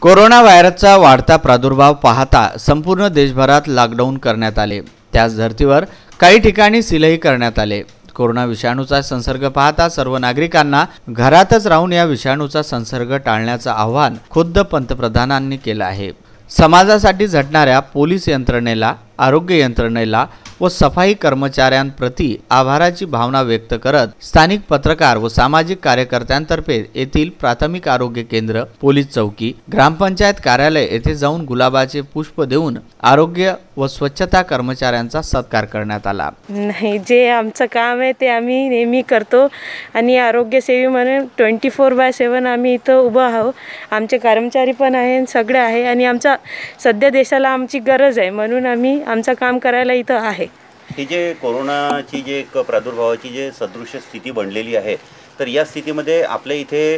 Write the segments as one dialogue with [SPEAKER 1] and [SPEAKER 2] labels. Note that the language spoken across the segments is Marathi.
[SPEAKER 1] कोरोना व्हायरसचा वाढता प्रादुर्भाव पाहता संपूर्ण देशभरात लॉकडाऊन करण्यात आले। त्याच धर्तीवर काही ठिकाणी सीलही करण्यात आले। कोरोना विषाणूचा संसर्ग पाहता सर्व नागरिकांना घरातच राहून या विषाणूचा संसर्ग टाळण्याचं आवाहन खुद्द पंतप्रधानांनी केलं आहे। समाजासाठी झटणाऱ्या पोलीस यंत्रणेला, आरोग्य यंत्रणेला व सफाई कर्मचाऱ्यांप्रती आभाराची भावना व्यक्त करत स्थानिक पत्रकार व सामाजिक कार्यकर्त्यांतर्फे येथील प्राथमिक आरोग्य केंद्र, पोलीस चौकी, ग्रामपंचायत कार्यालय येथे जाऊन गुलाबाचे पुष्प देऊन आरोग्य व स्वच्छता कर्मचाऱ्यांचा सत्कार करण्यात आला।
[SPEAKER 2] नाही, जे आमचं काम आहे ते आम्ही नेहमी करतो आणि आरोग्य सेवी म्हणून 24/7 आम्ही इथं उभं आहोत। आमचे कर्मचारी पण आहे, सगळे आहे आणि आमचा सध्या देशाला आमची गरज आहे म्हणून आम्ही आमचं काम करायला इथं आहे।
[SPEAKER 3] ही जे कोरोनाची जे एक प्रादुर्भावाची जे सदृश्य स्थिती बनलेली आहे, तर या स्थितीमध्ये आपल्या इथे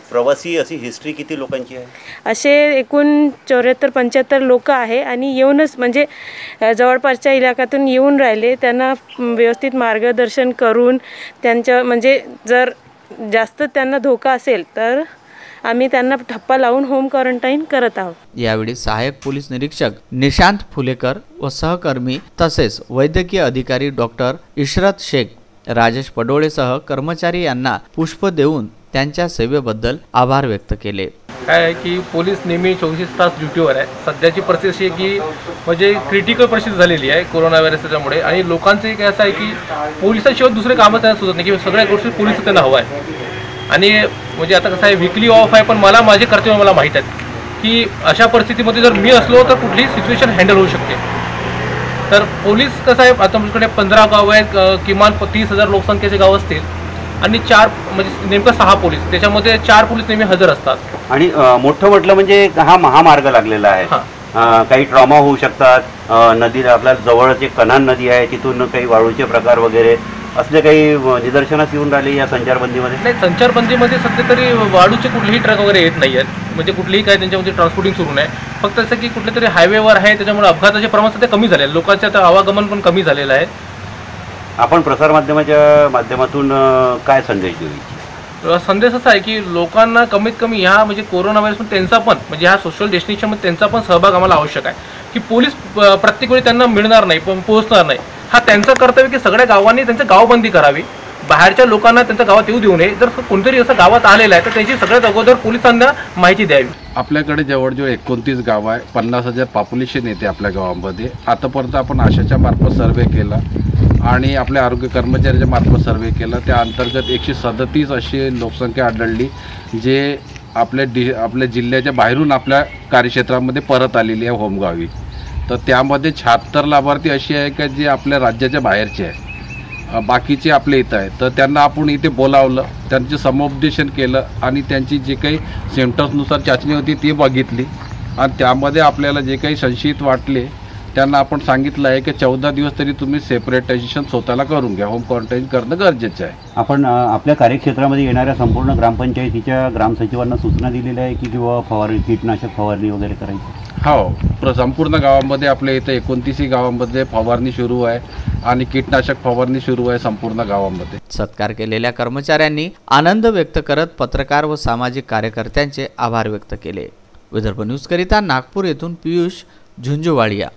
[SPEAKER 3] प्रवासी अशी हिस्ट्री किती लोकांची आहे?
[SPEAKER 2] असे एकूण 74-75 लोक आहे आणि येऊनच म्हणजे जवळपासच्या इलाक्यातून येऊन राहिले। त्यांना व्यवस्थित मार्गदर्शन करून त्यांच्या म्हणजे जर जास्त त्यांना धोका असेल तर आम्ही त्यांना ठप्पा लावून होम क्वारंटाईन करत आहोत।
[SPEAKER 1] यावेळी सहाय्यक पोलीस निरीक्षक निशांत फुलेकर व सहकर्मी तसेच वैद्यकीय अधिकारी डॉक्टर इशरत शेख, राजेश पडोळेसह कर्मचारी यांना पुष्प देऊन त्यांच्या सेवेबद्दल आभार व्यक्त केले।
[SPEAKER 4] काय आहे की पोलीस नेहमी 24 तास ड्युटीवर आहे। सध्याची परिस्थिती आहे की म्हणजे क्रिटिकल परिस्थिती झालेली आहे कोरोना व्हायरसच्यामुळे आणि लोकांचं एक असं आहे की पोलिसांशिवाय दुसरे कामं त्यांना सुचत नाही की सगळ्या गोष्टी पोलीस त्यांना हवं आहे। आणि म्हणजे आता कसं आहे वीकली ऑफ आहे, पण मला माझे कर्तव्य मला माहीत आहेत की अशा परिस्थितीमध्ये जर मी असलो तर कुठलीही सिच्युएशन हँडल होऊ शकते। तर पोलीस कसं आहे, आता आमच्याकडे 15 गाव आहेत, किमान 30,000 लोकसंख्येचे गाव असतील आणि 4 म्हणजे नेमकं 6 पोलीस, त्याच्यामध्ये 4 पोलीस नेहमी हजर असतात।
[SPEAKER 3] आणि मोठं म्हटलं म्हणजे हा महामार्ग लागलेला आहे, काही ट्रॉमा होऊ शकतात। नदी आपल्या जवळच एक कन्हान नदी आहे, तिथून काही वाळूचे प्रकार वगैरे असले काही निदर्शनास येऊन राहिले या संचारबंदीमध्ये?
[SPEAKER 4] नाही, संचारबंदीमध्ये सध्या तरी वाळूचे कुठलेही ट्रक वगैरे येत नाही आहेत, म्हणजे कुठलीही काय त्यांच्यामध्ये ट्रान्सपोर्टिंग सुरू नाही। फक्त असं की कुठल्या तरी हायवेवर आहे, त्याच्यामुळे अपघाताचे प्रमाण सध्या कमी झाले आहे, लोकांचं आता आवागमन पण कमी झालेलं आहे।
[SPEAKER 3] आपण प्रसारमाध्यमाच्या माध्यमातून काय संदेश देऊ?
[SPEAKER 4] संदेश असा आहे की लोकांना कमीत कमी ह्या म्हणजे कोरोना व्हायरसमध्ये त्यांचा पण म्हणजे ह्या सोशल डिस्टन्सिंगमध्ये त्यांचा पण सहभाग आम्हाला आवश्यक आहे की पोलीस प्रत्येक वेळी त्यांना मिळणार नाही, पण पोहोचणार नाही। हा त्यांचं कर्तव्य की सगळ्या गावांनी त्यांची गावबंदी करावी, बाहेरच्या लोकांना त्यांच्या गावात येऊ देऊ नये। जर कोणतरी असं गावात आलेलं आहे तर त्यांची सगळ्यात अगोदर पोलिसांना माहिती द्यावी।
[SPEAKER 5] आपल्याकडे जवळजवळ 29 गाव आहे, 50,000 पॉप्युलेशन येते आपल्या गावामध्ये। आतापर्यंत आपण आशाच्या मार्फत सर्वे केला आणि आपल्या आरोग्य कर्मचाऱ्याच्या मार्फत सर्वे केला, त्या अंतर्गत 137 अशी लोकसंख्या आढळली जे आपल्या जिल्ह्याच्या बाहेरून आपल्या कार्यक्षेत्रामध्ये परत आलेली आहे होमगावी। तर त्यामध्ये 76 लाभार्थी अशी आहे का जे आपल्या राज्याच्या बाहेरचे आहे, बाकीचे आपल्या इथं आहे। तर त्यांना आपण इथे बोलावलं, त्यांचे समुपदेशन केलं आणि त्यांची जे काही सिम्पटम्सनुसार चाचणी होती ती बघितली आणि त्यामध्ये आपल्याला जे काही संशयित वाटले त्यांना आपण सांगितलं आहे की 14 दिवस तरी तुम्ही सेपरेटायझेशन स्वतःला करून घ्या, होम क्वारंटाईन करणं गरजेचं आहे।
[SPEAKER 3] आपण आपल्या कार्यक्षेत्रामध्ये येणाऱ्या संपूर्ण ग्रामपंचायतीच्या ग्रामसचिवांना सूचना दिलेल्या आहे की किंवा फवारणी, कीटनाशक फवारणी वगैरे करायची?
[SPEAKER 5] हो, संपूर्ण गावामध्ये आपल्या इथं 29 गावांमध्ये फवारणी सुरू आहे आणि कीटनाशक फवारणी सुरू आहे संपूर्ण गावामध्ये।
[SPEAKER 1] सत्कार केलेल्या कर्मचाऱ्यांनी आनंद व्यक्त करत पत्रकार व सामाजिक कार्यकर्त्यांचे आभार व्यक्त केले। विदर्भ न्यूज करिता नागपूर येथून पियुष झुंझुवाडिया।